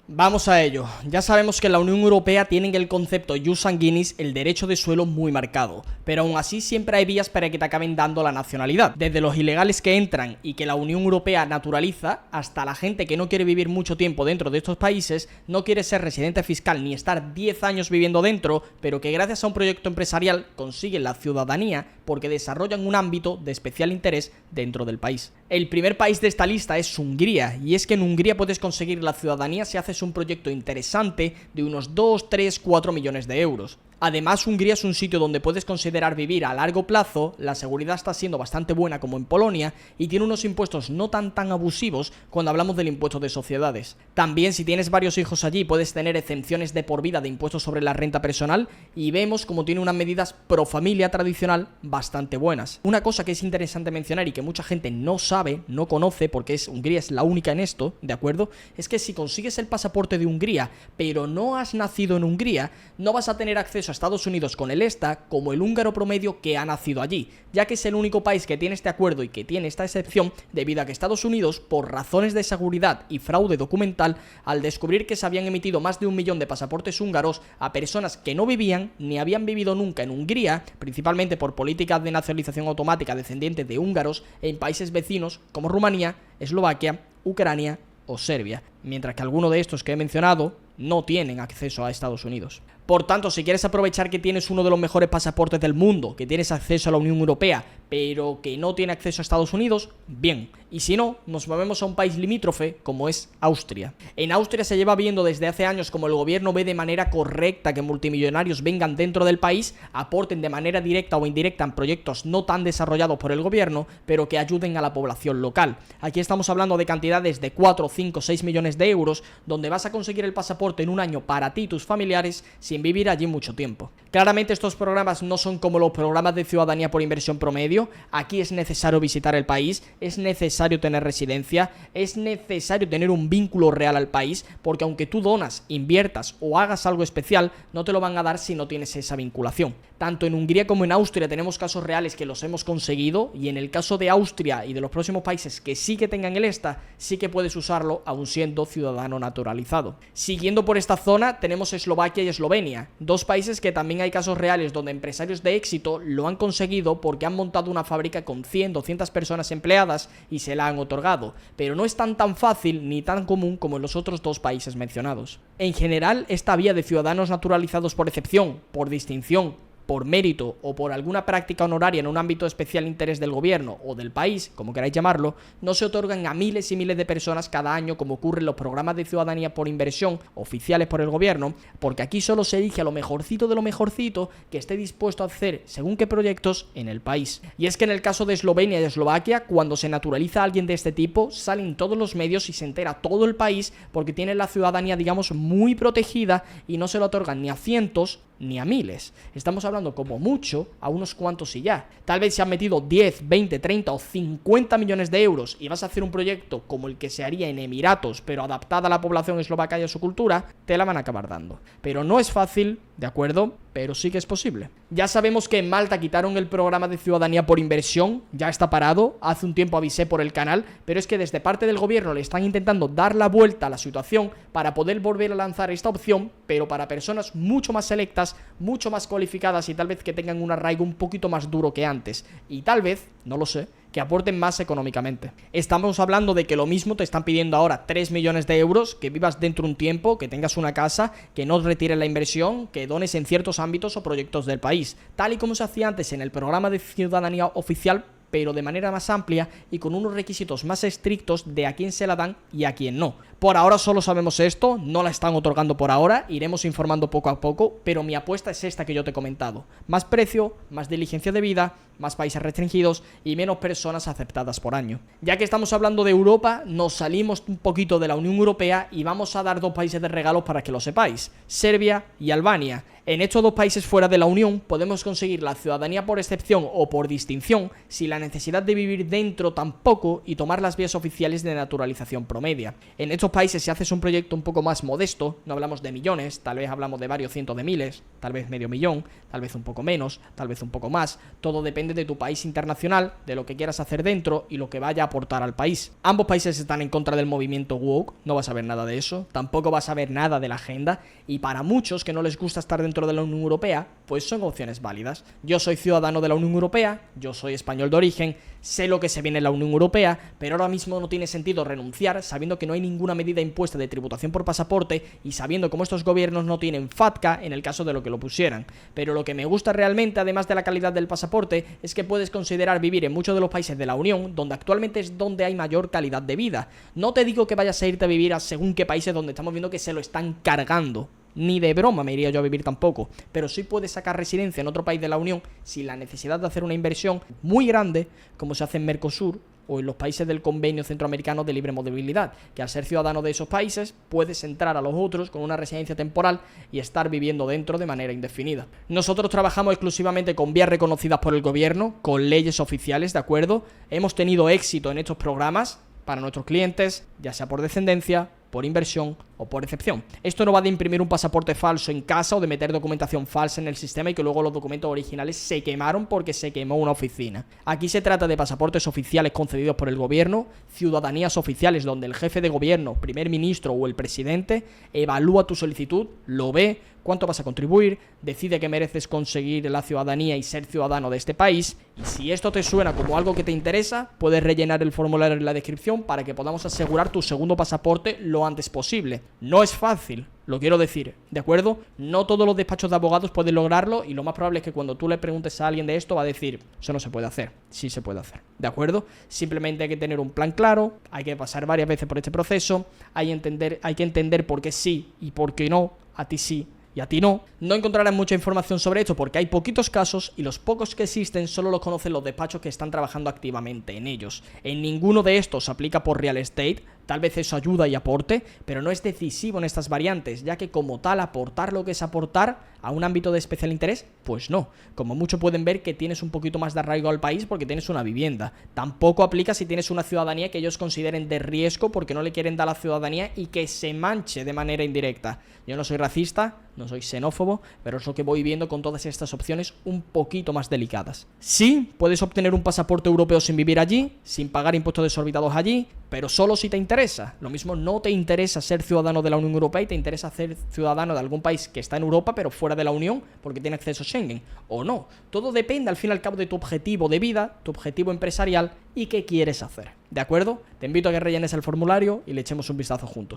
Vamos a ello. Ya sabemos que en la Unión Europea tienen el concepto jus sanguinis, el derecho de suelo, muy marcado, pero aún así siempre hay vías para que te acaben dando la nacionalidad, desde los ilegales que entran y que la Unión Europea naturaliza, hasta la gente que no quiere vivir mucho tiempo dentro de estos países, no quiere ser residente fiscal ni estar 10 años viviendo dentro, pero que gracias a un proyecto empresarial consiguen la ciudadanía porque desarrollan un ámbito de especial interés dentro del país. El primer país de esta lista es Hungría, y es que en Hungría puedes conseguir la ciudadanía si haces un proyecto interesante de unos 2, 3, 4 millones de euros. Además, Hungría es un sitio donde puedes considerar vivir a largo plazo, la seguridad está siendo bastante buena como en Polonia y tiene unos impuestos no tan abusivos cuando hablamos del impuesto de sociedades. También, si tienes varios hijos allí, puedes tener exenciones de por vida de impuestos sobre la renta personal y vemos como tiene unas medidas pro familia tradicional bastante buenas. Una cosa que es interesante mencionar y que mucha gente no sabe, no conoce, porque Hungría es la única en esto, ¿de acuerdo? Es que si consigues el pasaporte de Hungría, pero no has nacido en Hungría, no vas a tener acceso a Estados Unidos con el ESTA como el húngaro promedio que ha nacido allí, ya que es el único país que tiene este acuerdo y que tiene esta excepción debido a que Estados Unidos, por razones de seguridad y fraude documental, al descubrir que se habían emitido más de 1 millón de pasaportes húngaros a personas que no vivían ni habían vivido nunca en Hungría, principalmente por políticas de nacionalización automática descendientes de húngaros en países vecinos como Rumanía, Eslovaquia, Ucrania o Serbia, mientras que alguno de estos que he mencionado no tienen acceso a Estados Unidos. Por tanto, si quieres aprovechar que tienes uno de los mejores pasaportes del mundo, que tienes acceso a la Unión Europea, pero que no tiene acceso a Estados Unidos, bien. Y si no, nos movemos a un país limítrofe como es Austria. En Austria se lleva viendo desde hace años como el gobierno ve de manera correcta que multimillonarios vengan dentro del país, aporten de manera directa o indirecta en proyectos no tan desarrollados por el gobierno, pero que ayuden a la población local. Aquí estamos hablando de cantidades de 4, 5, 6 millones de euros, donde vas a conseguir el pasaporte en un año para ti y tus familiares sin vivir allí mucho tiempo. Claramente estos programas no son como los programas de ciudadanía por inversión promedio. Aquí es necesario visitar el país, es necesario tener residencia, es necesario tener un vínculo real al país, porque aunque tú donas, inviertas o hagas algo especial, no te lo van a dar si no tienes esa vinculación. Tanto en Hungría como en Austria tenemos casos reales que los hemos conseguido, y en el caso de Austria y de los próximos países que sí que tengan el ESTA, sí que puedes usarlo aún siendo ciudadano naturalizado. Siguiendo por esta zona tenemos Eslovaquia y Eslovenia, dos países que también hay casos reales donde empresarios de éxito lo han conseguido porque han montado una fábrica con 100, 200 personas empleadas y se la han otorgado, pero no es tan fácil ni tan común como en los otros dos países mencionados. En general, esta vía de ciudadanos naturalizados por excepción, por distinción, por mérito o por alguna práctica honoraria en un ámbito de especial interés del gobierno o del país, como queráis llamarlo, no se otorgan a miles y miles de personas cada año como ocurre en los programas de ciudadanía por inversión oficiales por el gobierno, porque aquí solo se elige a lo mejorcito de lo mejorcito que esté dispuesto a hacer según qué proyectos en el país. Y es que en el caso de Eslovenia y Eslovaquia, cuando se naturaliza a alguien de este tipo, salen todos los medios y se entera todo el país porque tiene la ciudadanía, digamos, muy protegida y no se lo otorgan ni a cientos ni a miles. Estamos hablando como mucho a unos cuantos y ya. Tal vez se han metido 10, 20, 30 o 50 millones de euros y vas a hacer un proyecto como el que se haría en Emiratos, pero adaptada a la población eslovaca y a su cultura, te la van a acabar dando. Pero no es fácil, ¿de acuerdo? Pero sí que es posible. Ya sabemos que en Malta quitaron el programa de ciudadanía por inversión, ya está parado, hace un tiempo avisé por el canal, pero es que desde parte del gobierno le están intentando dar la vuelta a la situación para poder volver a lanzar esta opción, pero para personas mucho más selectas, mucho más cualificadas y tal vez que tengan un arraigo un poquito más duro que antes, y tal vez, no lo sé, que aporten más económicamente. Estamos hablando de que lo mismo te están pidiendo ahora 3 millones de euros, que vivas dentro un tiempo, que tengas una casa, que no retires la inversión, que dones en ciertos ámbitos o proyectos del país, tal y como se hacía antes en el programa de ciudadanía oficial, pero de manera más amplia y con unos requisitos más estrictos de a quién se la dan y a quién no. Por ahora solo sabemos esto, no la están otorgando por ahora, iremos informando poco a poco, pero mi apuesta es esta que yo te he comentado. Más precio, más diligencia de vida, más países restringidos y menos personas aceptadas por año. Ya que estamos hablando de Europa, nos salimos un poquito de la Unión Europea y vamos a dar dos países de regalos para que lo sepáis, Serbia y Albania. En estos dos países fuera de la Unión podemos conseguir la ciudadanía por excepción o por distinción sin la necesidad de vivir dentro tampoco y tomar las vías oficiales de naturalización promedia. En estos países, si haces un proyecto un poco más modesto, no hablamos de millones, tal vez hablamos de varios cientos de miles, tal vez medio millón, tal vez un poco menos, tal vez un poco más, todo depende de tu país internacional, de lo que quieras hacer dentro y lo que vaya a aportar al país. Ambos países están en contra del movimiento woke, no vas a ver nada de eso, tampoco vas a ver nada de la agenda, y para muchos que no les gusta estar dentro de la Unión Europea, pues son opciones válidas. Yo soy ciudadano de la Unión Europea, yo soy español de origen, sé lo que se viene en la Unión Europea, pero ahora mismo no tiene sentido renunciar sabiendo que no hay ninguna medida impuesta de tributación por pasaporte y sabiendo cómo estos gobiernos no tienen FATCA en el caso de lo que lo pusieran. Pero lo que me gusta realmente, además de la calidad del pasaporte, es que puedes considerar vivir en muchos de los países de la Unión, donde actualmente es donde hay mayor calidad de vida. No te digo que vayas a irte a vivir a según qué países donde estamos viendo que se lo están cargando. Ni de broma me iría yo a vivir tampoco, pero sí puedes sacar residencia en otro país de la Unión sin la necesidad de hacer una inversión muy grande, como se hace en Mercosur o en los países del Convenio Centroamericano de Libre Movilidad, que al ser ciudadano de esos países puedes entrar a los otros con una residencia temporal y estar viviendo dentro de manera indefinida. Nosotros trabajamos exclusivamente con vías reconocidas por el gobierno, con leyes oficiales, ¿de acuerdo? Hemos tenido éxito en estos programas para nuestros clientes, ya sea por descendencia, por inversión o por excepción. Esto no va de imprimir un pasaporte falso en casa o de meter documentación falsa en el sistema y que luego los documentos originales se quemaron porque se quemó una oficina. Aquí se trata de pasaportes oficiales concedidos por el gobierno, ciudadanías oficiales donde el jefe de gobierno, primer ministro o el presidente evalúa tu solicitud, lo ve, cuánto vas a contribuir, decide que mereces conseguir la ciudadanía y ser ciudadano de este país, y si esto te suena como algo que te interesa, puedes rellenar el formulario en la descripción para que podamos asegurar tu segundo pasaporte lo antes posible. No es fácil, lo quiero decir, ¿de acuerdo? No todos los despachos de abogados pueden lograrlo y lo más probable es que cuando tú le preguntes a alguien de esto va a decir, eso no se puede hacer, sí se puede hacer, ¿de acuerdo? Simplemente hay que tener un plan claro, hay que pasar varias veces por este proceso, hay que entender por qué sí y por qué no, a ti sí y a ti no. No encontrarás mucha información sobre esto porque hay poquitos casos y los pocos que existen solo los conocen los despachos que están trabajando activamente en ellos. En ninguno de estos se aplica por real estate, tal vez eso ayuda y aporte, pero no es decisivo en estas variantes, ya que como tal aportar lo que es aportar a un ámbito de especial interés, pues no. Como mucho pueden ver que tienes un poquito más de arraigo al país porque tienes una vivienda. Tampoco aplica si tienes una ciudadanía que ellos consideren de riesgo porque no le quieren dar la ciudadanía y que se manche de manera indirecta. Yo no soy racista, no soy xenófobo, pero es lo que voy viendo con todas estas opciones un poquito más delicadas. Sí, puedes obtener un pasaporte europeo sin vivir allí, sin pagar impuestos desorbitados allí, pero solo si te interesa. Lo mismo no te interesa ser ciudadano de la Unión Europea y te interesa ser ciudadano de algún país que está en Europa pero fuera de la Unión porque tiene acceso a Schengen, o no. Todo depende al fin y al cabo de tu objetivo de vida, tu objetivo empresarial y qué quieres hacer, ¿de acuerdo? Te invito a que rellenes el formulario y le echemos un vistazo juntos.